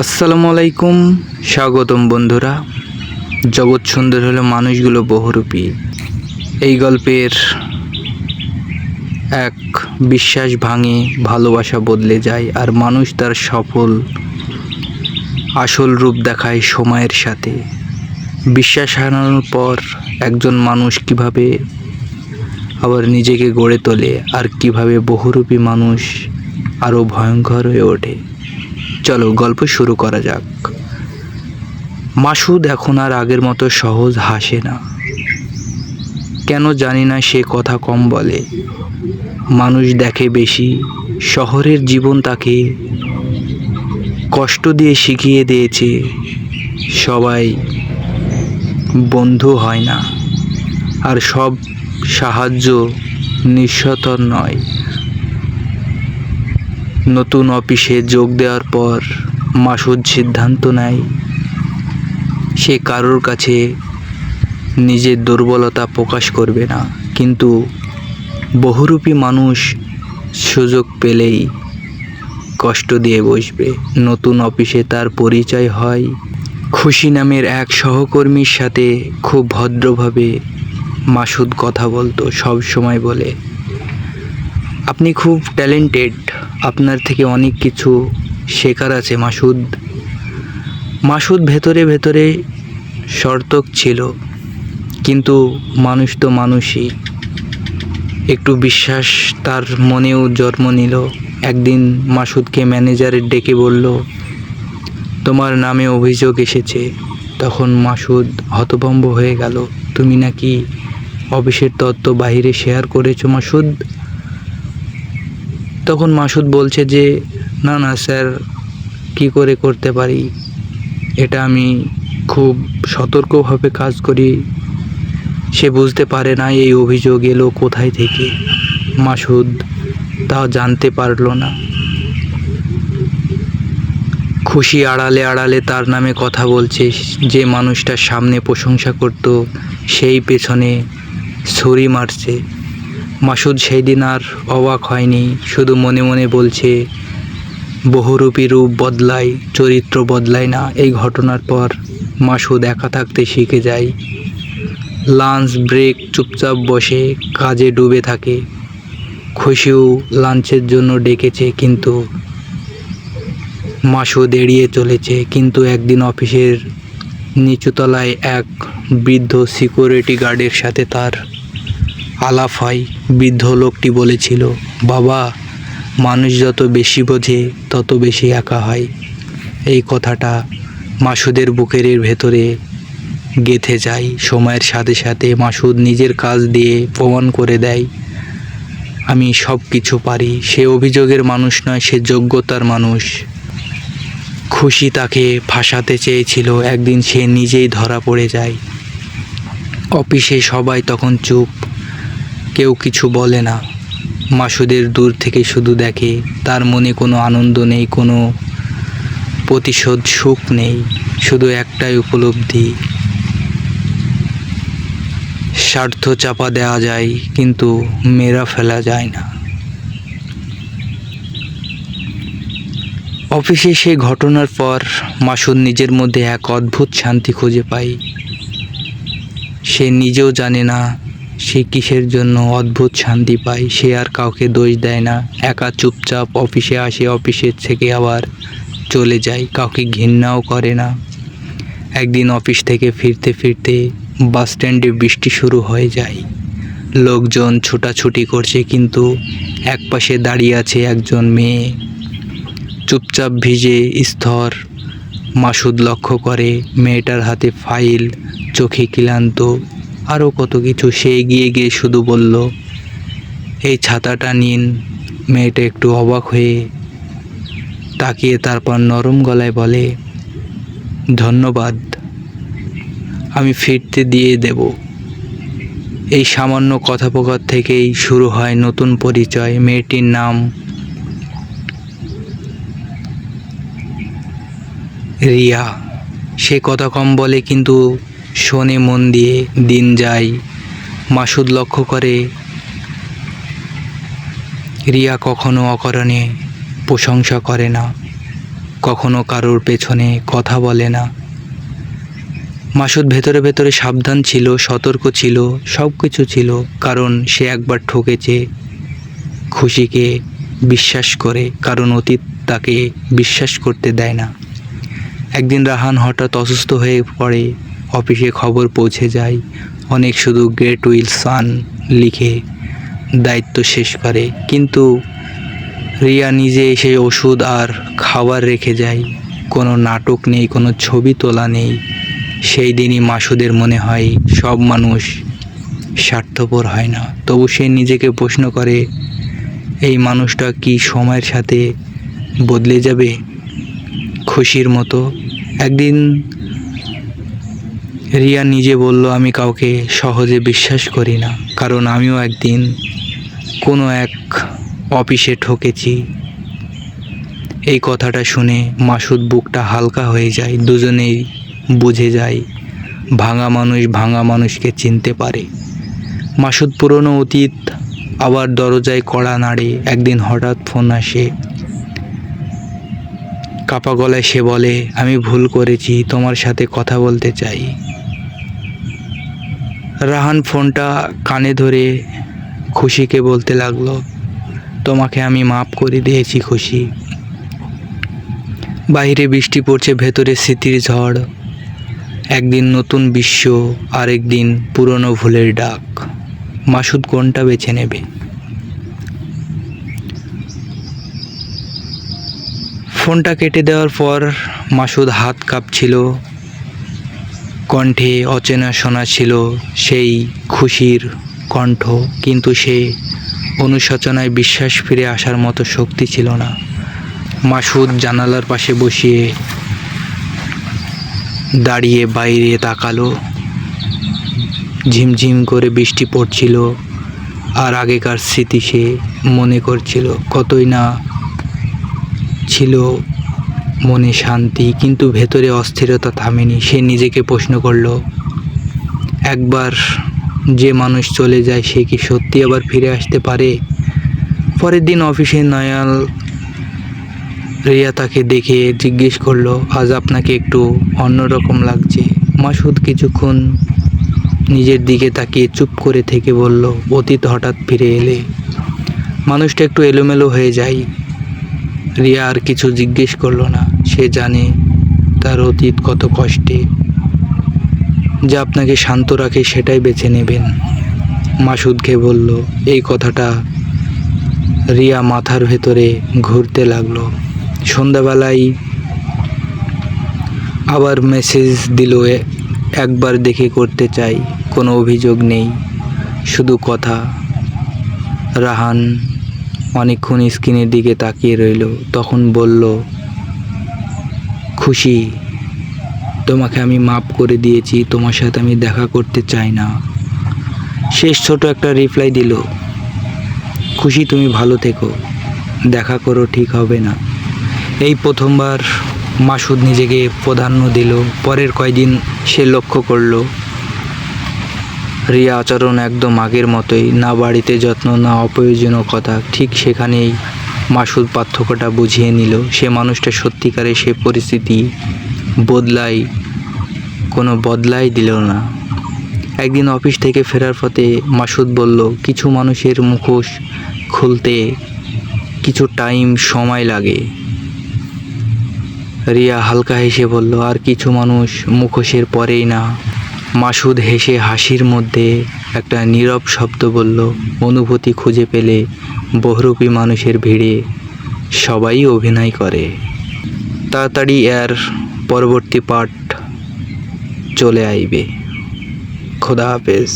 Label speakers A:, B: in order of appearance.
A: আসসালামু আলাইকুম, স্বাগতম বন্ধুরা। জগৎ সুন্দর হলো মানুষগুলো বহুরূপী। এই গল্পের এক বিশ্বাস ভাঙে, ভালোবাসা বদলে যায়, আর মানুষ তার আসল রূপ দেখায় সময়ের সাথে। বিশ্বাস হারানোর পর একজন মানুষ কিভাবে আবার নিজেকে গড়ে তোলে, আর কিভাবে বহুরূপী মানুষ আরও ভয়ঙ্কর হয়ে ওঠে। চলো গল্প শুরু করা যাক। মাসুদ এখন আর আগের মতো সহজ হাসে না। কেন জানি না, সে কথা কম বলে, মানুষ দেখে বেশি। শহরের জীবন তাকে কষ্ট দিয়ে শিখিয়ে দিয়েছে সবাই বন্ধু হয় না, আর সব সাহায্য নিঃস্বার্থ নয়। নতুন অফিসে যোগ দেওয়ার পর মাসুদ সিদ্ধান্ত নেয় সে কারোর কাছে নিজের দুর্বলতা প্রকাশ করবে না, কিন্তু বহুরূপী মানুষ সুযোগ পেলেই কষ্ট দিয়ে বসবে। নতুন অফিসে তার পরিচয় হয় খুশি নামের এক সহকর্মীর সাথে। খুব ভদ্রভাবে মাসুদ কথা বলতো, সব সময় বলে, আপনি খুব ট্যালেন্টেড, আপনার থেকে অনেক কিছু শেখার আছে মাসুদ। মাসুদ ভেতরে ভেতরে সর্তক ছিল, কিন্তু মানুষ তো মানুষই। একটু বিশ্বাস তার মনেও জন্ম নিল। একদিন মাসুদকে ম্যানেজার ডেকে বলল, তোমার নামে অভিযোগ এসেছে। তখন মাসুদ হতভম্ব হয়ে গেল। তুমি নাকি অফিসের তথ্য বাইরে শেয়ার করেছো মাসুদ? তখন মাসুদ বলছে যে না না স্যার, কি করে করতে পারি, এটা আমি খুব সতর্কভাবে কাজ করি। সে বুঝতে পারে না এই অভিযোগ এলো কোথায় থেকে। মাসুদ তা জানতে পারল না। খুশি আড়ালে আড়ালে তার নামে কথা বলছে। যে মানুষটার সামনে প্রশংসা করত, সেই পেছনে ছুরি মারছে। মাসুদ সেই দিন আর অবাক হয়নি, শুধু মনে মনে বলছে, বহুরূপী রূপ বদলায়, চরিত্র বদলায় না। এই ঘটনার পর মাসুদ একা থাকতে শিখে যায়। লাঞ্চ ব্রেক চুপচাপ বসে কাজে ডুবে থাকে। খুশিও লাঞ্চের জন্য ডেকেছে, কিন্তু মাসুদ এড়িয়ে চলেছে। কিন্তু একদিন অফিসের নিচুতলায় এক বৃদ্ধ সিকিউরিটি গার্ডের সাথে তার আলাপ হয়। বৃদ্ধ লোকটি বলেছিল, বাবা, মানুষ যত বেশি বোঝে তত বেশি একা হয়। এই কথাটা মাসুদের বুকের ভেতরে গেঁথে যায়। সময়ের সাথে সাথে মাসুদ নিজের কাজ দিয়ে প্রমাণ করে দেয়, আমি সব কিছু পারি। সে অভিযোগের মানুষ নয়, সে যোগ্যতার মানুষ। খুশি তাকে ফাঁসাতে চেয়েছিল, একদিন সে নিজেই ধরা পড়ে যায়। অফিসে সবাই তখন চুপ, কেউ কিছু বলে না। মাসুদের দূর থেকে শুধু দেখে, তার মনে কোনো আনন্দ নেই, কোনো প্রতিশোধ সুখ নেই, শুধু একটাই উপলব্ধি, স্বার্থ চাপা দেওয়া যায় কিন্তু মেরা ফেলা যায় না। অফিসে সেই ঘটনার পর মাসুদ নিজের মধ্যে এক অদ্ভুত শান্তি খুঁজে পায়। সে নিজেও জানে না সে কিসের জন্য অদ্ভুত শান্তি পায়। সে আর কাউকে দোষ দেয় না, একা চুপচাপ অফিসে আসে, অফিসের থেকে আবার চলে যায়, কাউকে ঘৃণাও করে না। একদিন অফিস থেকে ফিরতে ফিরতে বাস স্ট্যান্ডে বৃষ্টি শুরু হয়ে যায়। লোকজন ছুটাছুটি করছে, কিন্তু একপাশে দাঁড়িয়ে আছে একজন মেয়ে, চুপচাপ ভিজে স্থর। মাসুদ লক্ষ্য করে মেয়েটার হাতে ফাইল, চোখে ক্লান্ত, আরও কত কিছু। সে এগিয়ে গিয়ে শুধু বলল, এই ছাতাটা নিন। মেয়েটা একটু অবাক হয়ে তাকিয়ে তারপর নরম গলায় বলে, ধন্যবাদ, আমি ফিরতে দিয়ে দেব। এই সামান্য কথোপকথন থেকেই শুরু হয় নতুন পরিচয়। মেয়েটির নাম রিয়া। সে কথা কম বলে, কিন্তু শোনে মন দিয়ে। দিন যায়, মাসুদ লক্ষ্য করে রিয়া কখনো অকারণে প্রশংসা করে না। কখনো কারোর পেছনে কথা বলে না। মাসুদ ভেতরে ভেতরে সাবধান ছিল, সতর্ক ছিল, সব কিছু ছিল, কারণ সে একবার ঠকেছে খুশিকে বিশ্বাস করে, কারণ অতীত তাকে বিশ্বাস করতে দেয় না। একদিন রাহান হঠাৎ অসুস্থ হয়ে পড়ে। অফিসে খবর পৌঁছে যায়। অনেক শুধু গেট উইল সান লিখে দায়িত্ব শেষ করে, কিন্তু রিয়া নিজে এসে ওষুধ আর খাবার রেখে যায়। কোনো নাটক নেই, কোনো ছবি তোলা নেই। সেই দিনই মাসুদের মনে হয় সব মানুষ স্বার্থপর হয় না। তবু সে নিজেকে প্রশ্ন করে, এই মানুষটা কি সময়ের সাথে বদলে যাবে খুশির মতো? একদিন রিয়া নিজে বলল, আমি কাউকে সহজে বিশ্বাস করি না, কারণ আমিও একদিন কোনো এক অফিসে ঠকেছি। এই কথাটা শুনে মাসুদ বুকটা হালকা হয়ে যায়। দুজনেই বুঝে যায় ভাঙা মানুষ ভাঙা মানুষকে চিনতে পারে। মাসুদ পুরনো অতীত আবার দরজায় কড়া নাড়ে। একদিন হঠাৎ ফোন আসে। কাপা গলায় সে বলে, আমি ভুল করেছি, তোমার সাথে কথা বলতে চাই। রাহান ফোনটা কানে ধরে খুশিকে বলতে লাগলো, তোমাকে আমি মাফ করে দিয়েছি খুশি। বাইরে বৃষ্টি পড়ছে, ভেতরে স্মৃতির ঝড়। একদিন নতুন বিশ্ব, আরেকদিন পুরনো ভুলের ডাক। মাসুদ কোনটা বেছে নেবে? ফোনটা কেটে দেওয়ার পর মাসুদ হাত কাঁপছিল, কণ্ঠে অচেনা শোনাচ্ছিল সেই খুশির কণ্ঠ, কিন্তু সে অনুশোচনায় বিশ্বাস ফিরে আসার মতো শক্তি ছিল না। মাসুদ জানালার পাশে বসিয়ে দাঁড়িয়ে বাইরে তাকালো। ঝিমঝিম করে বৃষ্টি পড়ছিল, আর আগেকার স্মৃতি সে মনে করছিল। কতই না ছিল মনে শান্তি, কিন্তু ভেতরে অস্থিরতা থামেনি। সে নিজেকে প্রশ্ন করল, একবার যে মানুষ চলে যায় সে কি সত্যি আবার ফিরে আসতে পারে? পরের দিন অফিসে নয়াল রিয়া তাকে দেখে জিজ্ঞেস করলো, আজ আপনাকে একটু অন্যরকম লাগছে। মাসুদ কিছুক্ষণ নিজের দিকে তাকিয়ে চুপ করে থেকে বলল, অতীত হঠাৎ ফিরে এলে মানুষটা একটু এলোমেলো হয়ে যায়। রিয়া আর কিছু জিজ্ঞেস করলো না। সে জানে তার অতীত কত কষ্টে। যা আপনাকে শান্ত রাখে সেটাই বেছে নেবেন। মাসুদকে বলল। এই কথাটা রিয়া মাথার ভেতরে ঘুরতে লাগলো। সন্ধ্যাবেলায় আবার মেসেজ দিল, একবার দেখে করতে চাই। কোনো অভিযোগ নেই, শুধু কথা। রাহান অনেকক্ষণ স্ক্রিনের দিকে তাকিয়ে রইল, তখন বলল, খুশি, তোমাকে আমি মাফ করে দিয়েছি, তোমার সাথে আমি দেখা করতে চাই না। শেষ ছোট একটা রিপ্লাই দিল, খুশি তুমি ভালো থেকো, দেখা করো ঠিক হবে না। এই প্রথমবার মাসুদ নিজেকে প্রাধান্য দিল। পরের কয়দিন সে লক্ষ্য করল রিয়া আচরণ একদম আগের মতোই, না বাড়িতে যত্ন, না অপ্রয়োজনীয় কথা। ঠিক সেখানেই মাসুদ পার্থক্যটা বুঝিয়ে নিল। সে মানুষটা সত্যিকারে সে পরিস্থিতি বদলাই দিল না। একদিন অফিস থেকে ফেরার পথে মাসুদ বলল, কিছু মানুষের মুখোশ খুলতে কিছু সময় লাগে। রিয়া হালকা হেসে বলল, আর কিছু মানুষ মুখোশের পরেই না। মাসুদ হেসে হাসির মধ্যে একটা নীরব শব্দ বলল, অনুভূতি খুঁজে পেলে বহুরূপী মানুষের ভিড়ে সবাই অভিনয় করে। তাড়াতাড়ি এর পরবর্তী পার্ট চলে আইবে। খোদা হাফেজ।